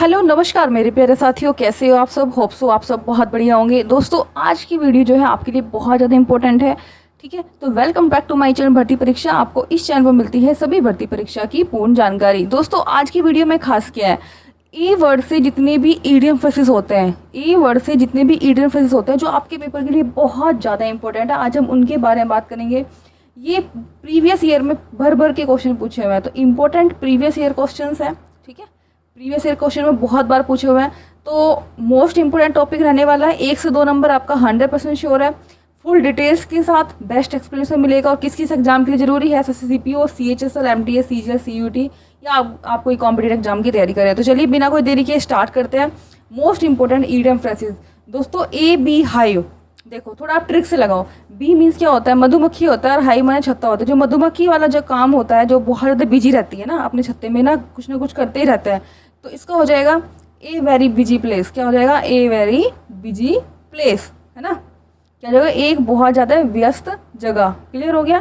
Hello नमस्कार मेरे प्यारे साथियों, कैसे हो आप सब। होप सो आप सब बहुत बढ़िया होंगे। दोस्तों आज की वीडियो जो है आपके लिए बहुत ज़्यादा इंपॉर्टेंट है। ठीक है, तो welcome back to my channel भर्ती परीक्षा। आपको इस चैनल पर मिलती है सभी भर्ती परीक्षा की पूर्ण जानकारी। दोस्तों आज की वीडियो में खास क्या है, ई वर्ड से जितने भी ईडियम फ्रेजेस होते हैं, ई वर्ड से जितने भी ईडियम फ्रेजेस होते हैं जो आपके पेपर के लिए बहुत ज़्यादा इंपॉर्टेंट है, आज हम उनके बारे में बात करेंगे। ये प्रीवियस ईयर में भर भर के क्वेश्चन पूछे हुए हैं, तो इम्पोर्टेंट प्रीवियस ईयर क्वेश्चंस हैं। ठीक है, प्रीवियस ईयर क्वेश्चन में बहुत बार पूछे हुए हैं, तो मोस्ट इंपोर्टेंट टॉपिक रहने वाला है। 1 से 2 नंबर आपका 100% श्योर है। फुल डिटेल्स के साथ बेस्ट एक्सप्लेनेशन मिलेगा। और किस किस एग्जाम के लिए जरूरी है, SSCPO, CHSL, MTS, CGL, CUT, या आप कोई कॉम्पिटेटिव एग्जाम की तैयारी करें। तो चलिए बिना कोई देरी के स्टार्ट करते हैं। मोस्ट इंपोर्टेंट ईडियम फ्रेजेस दोस्तों, ए बी हाइव। देखो थोड़ा आप ट्रिक से लगाओ। बी मीन्स क्या होता है, मधुमक्खी होता है, और हाई माने छत्ता होता है। जो मधुमक्खी वाला जो काम होता है, जो बहुत ज़्यादा बिजी रहती है ना, अपने छत्ते में ना कुछ करते ही रहते हैं, तो इसका हो जाएगा ए वेरी बिजी प्लेस। क्या हो जाएगा, ए वेरी बिजी प्लेस, है ना। क्या हो जाएगा, एक बहुत ज़्यादा व्यस्त जगह। क्लियर हो गया,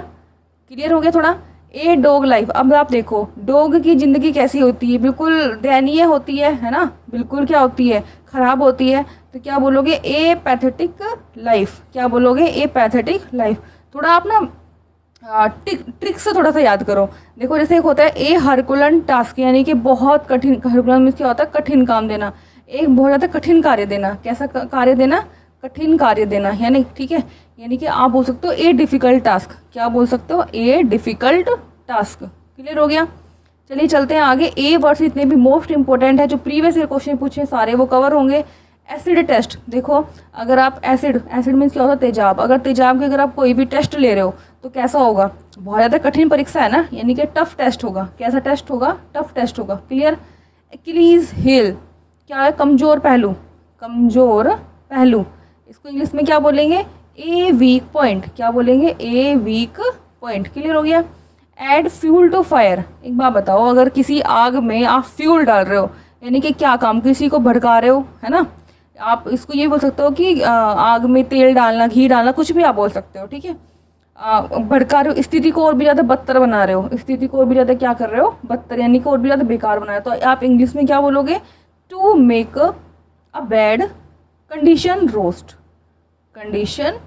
क्लियर हो गया थोड़ा। A dog life. अब आप देखो डॉग की ज़िंदगी कैसी होती है, बिल्कुल दयनीय होती है ना, बिल्कुल क्या होती है, ख़राब होती है। तो क्या बोलोगे, ए पैथेटिक लाइफ। क्या बोलोगे, ए पैथेटिक लाइफ। थोड़ा आप ना ट्रिक से थोड़ा सा याद करो। देखो जैसे एक होता है ए हरकुलन टास्क, यानी कि बहुत कठिन। हरकुलन मीन्स क्या होता है, कठिन काम देना। एक बहुत ज़्यादा कठिन कार्य देना। कैसा कार्य देना, कठिन कार्य देना। यानी ठीक है, यानी कि आप बोल सकते हो ए डिफ़िकल्ट टास्क। क्या बोल सकते हो, ए डिफ़िकल्ट टास्क। क्लियर हो गया। चलिए चलते हैं आगे। ए वर्ड्स जितने भी मोस्ट इंपॉर्टेंट है, जो प्रीवियस ईयर क्वेश्चन पूछे सारे वो कवर होंगे। Acid test. देखो अगर आप एसिड मीन्स क्या होता है, तेजाब। अगर तेजाब के अगर आप कोई भी टेस्ट ले रहे हो तो कैसा होगा, बहुत ज़्यादा कठिन परीक्षा है ना, यानी कि टफ टेस्ट होगा। कैसा टेस्ट होगा, टफ टेस्ट होगा। क्लियर। एक्लीज हील क्या है, कमज़ोर पहलू। कमज़ोर पहलू, इसको इंग्लिश में क्या बोलेंगे, ए वीक पॉइंट। क्या बोलेंगे, ए वीक पॉइंट। क्लियर हो गया। Add fuel to fire. एक बात बताओ, अगर किसी आग में आप फ्यूल डाल रहे हो, यानी कि क्या काम, किसी को भड़का रहे हो, है ना। आप इसको ये बोल सकते हो कि आग में तेल डालना, घी डालना, कुछ भी आप बोल सकते हो। ठीक है, भड़का रहे हो, स्थिति को और भी ज़्यादा बदतर बना रहे हो, स्थिति को और भी ज़्यादा क्या कर रहे हो, बदतर, यानी कि और भी ज़्यादा बेकार बना रहे हो। तो आप इंग्लिश में क्या बोलोगे, to make a bad condition roast. Condition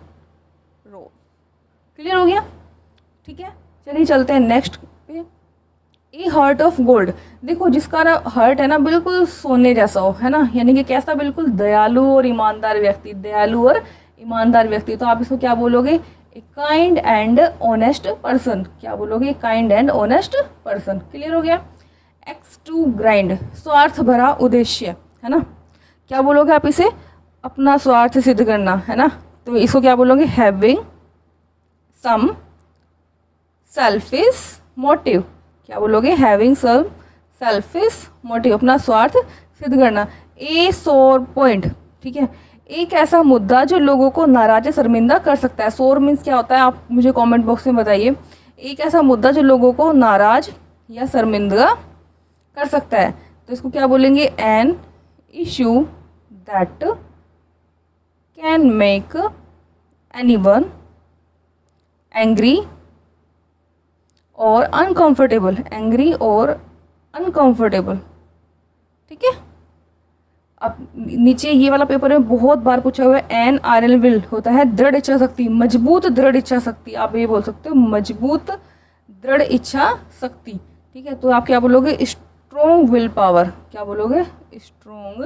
roast. Clear हो गया। ठीक है, चलिए चलते हैं नेक्स्ट पे। A heart of gold. देखो जिसका हार्ट है ना बिल्कुल सोने जैसा हो, है ना, यानी कि कैसा, बिल्कुल दयालु और ईमानदार व्यक्ति। दयालु और ईमानदार व्यक्ति, तो आप इसको क्या बोलोगे, a kind and honest person. क्या बोलोगे, kind and honest person. Clear हो गया। एक्स टू ग्राइंड, स्वार्थ भरा उद्देश्य, है ना। क्या बोलोगे आप इसे, अपना स्वार्थ सिद्ध करना, है ना। तो इसको क्या बोलोगे, हैविंग सम सेल्फिश मोटिव। क्या बोलोगे, हैविंग सम सेल्फिश मोटिव, अपना स्वार्थ सिद्ध करना। ए सोर पॉइंट। ठीक है, एक ऐसा मुद्दा जो लोगों को नाराज या शर्मिंदा कर सकता है। सोर मीन्स क्या होता है, आप मुझे कमेंट बॉक्स में बताइए। एक ऐसा मुद्दा जो लोगों को नाराज या शर्मिंदा कर सकता है, तो इसको क्या बोलेंगे, an issue that can make anyone angry और अनकंफर्टेबल। एंग्री और अनकंफर्टेबल। ठीक है, अब नीचे ये वाला पेपर में बहुत बार पूछा हुआ है। एन आयरन विल होता है दृढ़ इच्छा शक्ति, मजबूत दृढ़ इच्छा शक्ति। आप ये बोल सकते हो, मजबूत दृढ़ इच्छा शक्ति। ठीक है, तो आप क्या बोलोगे, स्ट्रोंग विल पावर। क्या बोलोगे, स्ट्रोंग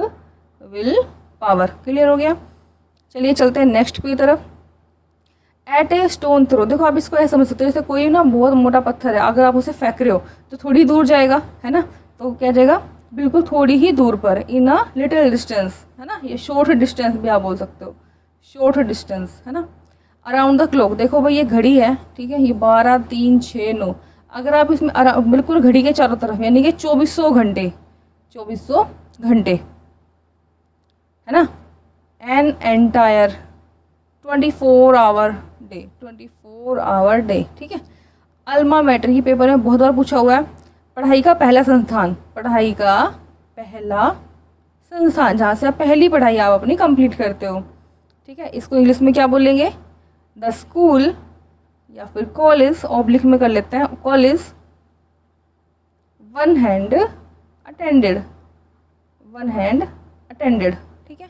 विल पावर। क्लियर हो गया। चलिए चलते हैं नेक्स्ट की तरफ। At a stone throw. देखो आप इसको ऐसे समझ सकते हो, जैसे कोई ना बहुत मोटा पत्थर है, अगर आप उसे फेंक रहे हो तो थोड़ी दूर जाएगा, है ना। तो क्या जाएगा, बिल्कुल थोड़ी ही दूर पर, इन अ लिटिल डिस्टेंस, है ना। ये शॉर्ट डिस्टेंस भी आप बोल सकते हो, शॉर्ट डिस्टेंस, है ना। Around the clock. देखो भाई ये घड़ी है, ठीक है, ये 12, 3, 6, 9। अगर आप इसमें बिल्कुल घड़ी के चारों तरफ, यानी कि 2400 घंटे, 2400 घंटे, है ना। An entire 24 hour day, 24 hour day. ठीक है, अल्मा मैटर, ये पेपर में बहुत बार पूछा हुआ है। पढ़ाई का पहला संस्थान। पढ़ाई का पहला संस्थान, जहाँ से आप पहली पढ़ाई आप अपनी कंप्लीट करते हो। ठीक है, इसको इंग्लिश में क्या बोलेंगे, द स्कूल या फिर कॉलेज, ऑब्लिक में कर लेते हैं, college one hand attended, one hand attended. ठीक है,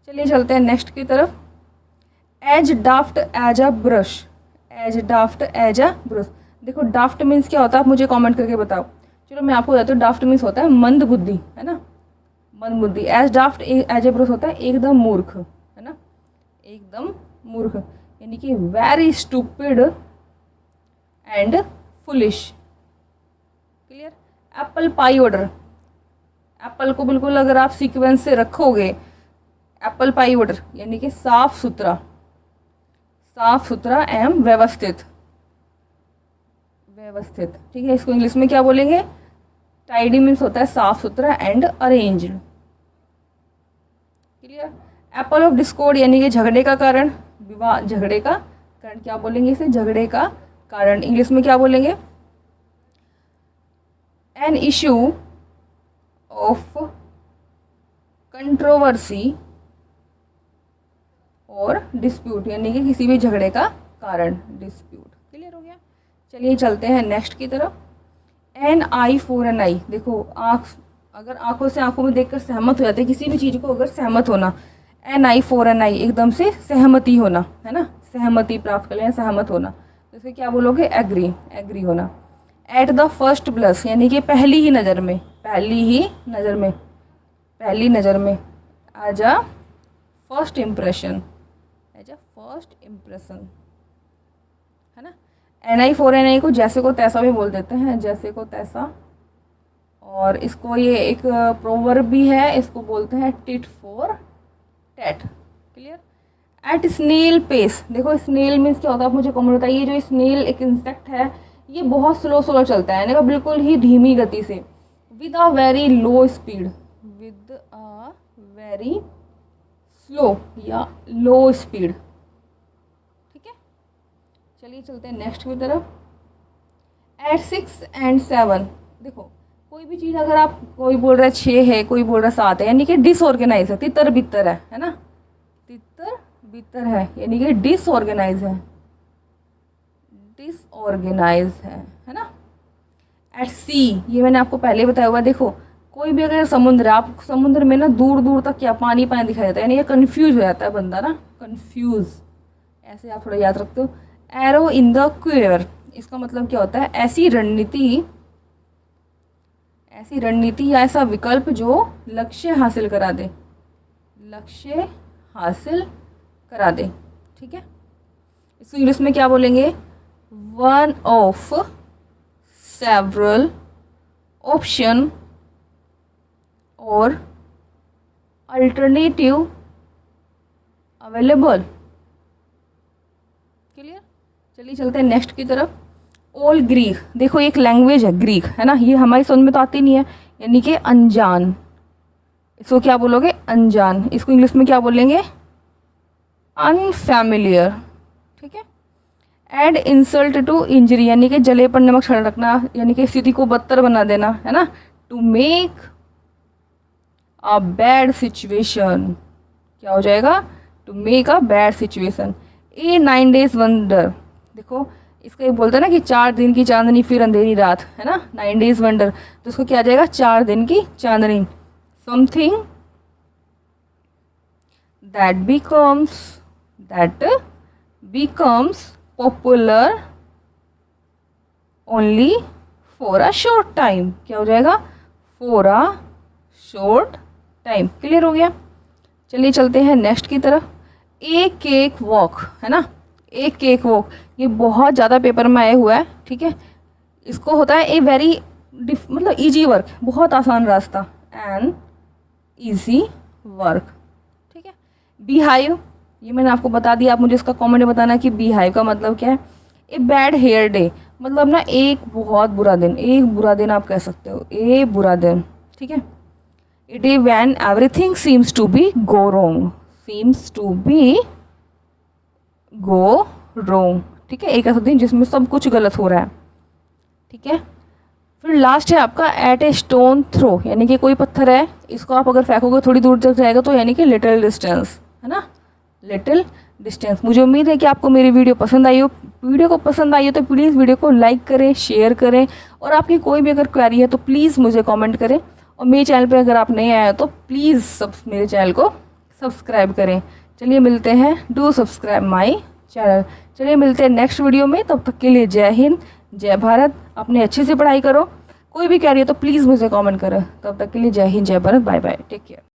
चलिए चलते हैं नेक्स्ट की तरफ। As daft as a brush, as daft as a brush. देखो डाफ्ट मीन्स क्या होता है, आप मुझे कमेंट करके बताओ। चलो मैं आपको बताती हूँ, डाफ्ट मीन्स होता है मंद बुद्धि, है ना, मंद बुद्धि। As daft as a brush होता है एकदम मूर्ख, है ना, एकदम मूर्ख, यानी कि very stupid and foolish. Clear. Apple pie order, Apple को बिल्कुल अगर आप सीक्वेंस से रखोगे, एप्पल पाई ऑर्डर यानी कि साफ सुथरा, साफ सुथरा एवं व्यवस्थित, व्यवस्थित। ठीक है, इसको इंग्लिश में क्या बोलेंगे, टाइडी मीन्स होता है साफ सुथरा and arranged. Clear. Apple of Discord यानी कि झगड़े का कारण, विवाह, झगड़े का कारण क्या बोलेंगे इसे, झगड़े का कारण इंग्लिश में क्या बोलेंगे, एन इशू ऑफ कंट्रोवर्सी और डिस्प्यूट यानी कि किसी भी झगड़े का कारण, डिस्प्यूट। क्लियर हो गया। चलिए चलते हैं नेक्स्ट की तरफ। एन आई फॉर एन आई। देखो आँख, अगर आंखों से आंखों में देखकर सहमत हो जाते हैं किसी भी चीज़ को, अगर सहमत होना, एन आई फॉर एन आई एकदम से सहमति होना, है ना, सहमति प्राप्त कर लेना, सहमत होना, जैसे क्या बोलोगे, एग्री, एग्री होना। एट द फर्स्ट ब्लश यानी कि पहली ही नज़र में, पहली ही नज़र में, पहली नज़र में। As a first impression, as a first impression, है ना। An eye for an eye को जैसे को तैसा भी बोल देते हैं, जैसे को तैसा। और इसको ये एक प्रोवर्ब भी है, इसको बोलते हैं tit for tat. Clear. At snail pace. देखो स्नेल मीन्स क्या होता है, आप मुझे कमेंट बताइए। जो स्नेल एक इंसेक्ट है, ये बहुत स्लो स्लो चलता है, यानी बिल्कुल ही धीमी गति से, with a very low speed, with a very slow या लो स्पीड। ठीक है, चलिए चलते हैं नेक्स्ट की तरफ। At 6 and 7। देखो कोई भी चीज़ अगर आप, कोई बोल रहा है 6 है, कोई बोल रहा है 7 है, यानी कि डिसऑर्गेनाइज है, तितर बितर है ना, तितर बितर है, यानी कि डिसऑर्गेनाइज है, डिसऑर्गेनाइज है ना। एट सी, ये मैंने आपको पहले बताया हुआ। देखो कोई भी अगर समुद्र, आप समुद्र में ना दूर दूर तक क्या पानी पानी दिखाई देता है, यानी ये कन्फ्यूज हो जाता है बंदा ना, कन्फ्यूज, ऐसे आप थोड़ा याद रखते हो। एरो इन द क्वेयर, इसका मतलब क्या होता है, ऐसी रणनीति, ऐसी रणनीति या ऐसा विकल्प जो लक्ष्य हासिल करा दे, लक्ष्य हासिल करा दे। ठीक है, इसको इंग्लिश में क्या बोलेंगे, वन ऑफ सेवरल ऑप्शन और अल्टरनेटिव अवेलेबल। क्लियर। चलिए चलते हैं नेक्स्ट की तरफ। ओल ग्रीक। देखो एक लैंग्वेज है ग्रीक, है ना, ये हमारी समझ में तो आती नहीं है, यानी कि अनजान। इसको क्या बोलोगे, अनजान। इसको इंग्लिश में क्या बोलेंगे, अनफैमिलियर। ठीक है। एड इंसल्ट टू इंजरी यानी कि जले पर नमक छिड़कना, यानी कि स्थिति को बदतर बना देना, है ना। To make a bad situation, क्या हो जाएगा, to make a bad situation. A 9 days wonder. देखो इसको एक बोलते हैं ना कि 4 दिन की चांदनी फिर अंधेरी रात, है ना, 9 days वंडर, तो इसको क्या आ जाएगा, 4 दिन की चांदनी। Something that becomes popular only for a short time, क्या हो जाएगा, for a short time. Clear हो गया। चलिए चलते हैं नेक्स्ट की तरफ। ए केक वॉक, है ना, एक केक वॉक, ये बहुत ज़्यादा पेपर में आया हुआ है। ठीक है, इसको होता है ए वेरी मतलब इजी वर्क, बहुत आसान रास्ता, एन इजी वर्क। ठीक है। बीहाइव, ये मैंने आपको बता दिया, आप मुझे इसका कमेंट में बताना कि बीहाइव का मतलब क्या है। ए बैड हेयर डे, मतलब ना एक बहुत बुरा दिन, एक बुरा दिन आप कह सकते हो, ए बुरा दिन। ठीक है। A day when everything seems to be go wrong, seems to be go wrong. ठीक है, एक ऐसा दिन जिसमें सब कुछ गलत हो रहा है। ठीक है। फिर लास्ट है आपका एट ए स्टोन थ्रो, यानी कि कोई पत्थर है, इसको आप अगर फेंकोगे थोड़ी दूर तक जाएगा, तो यानी कि लिटिल डिस्टेंस, है ना, लिटिल डिस्टेंस। मुझे उम्मीद है कि आपको मेरी वीडियो पसंद आई हो। वीडियो को पसंद आई हो तो प्लीज़ वीडियो को लाइक करें, शेयर करें, और आपकी कोई भी अगर क्वेरी है तो प्लीज़ मुझे कमेंट करें। और मेरे चैनल पे अगर आप नए आए हो तो प्लीज़ सब मेरे चैनल को सब्सक्राइब करें। चलिए मिलते हैं, डू सब्सक्राइब माई चैनल। चलिए मिलते हैं नेक्स्ट वीडियो में, तब तक के लिए जय हिंद, जय भारत। अपने अच्छे से पढ़ाई करो, कोई भी कह रही है तो प्लीज़ मुझे कमेंट करो। तब तक के लिए जय हिंद, जय Bharat, bye bye, take care.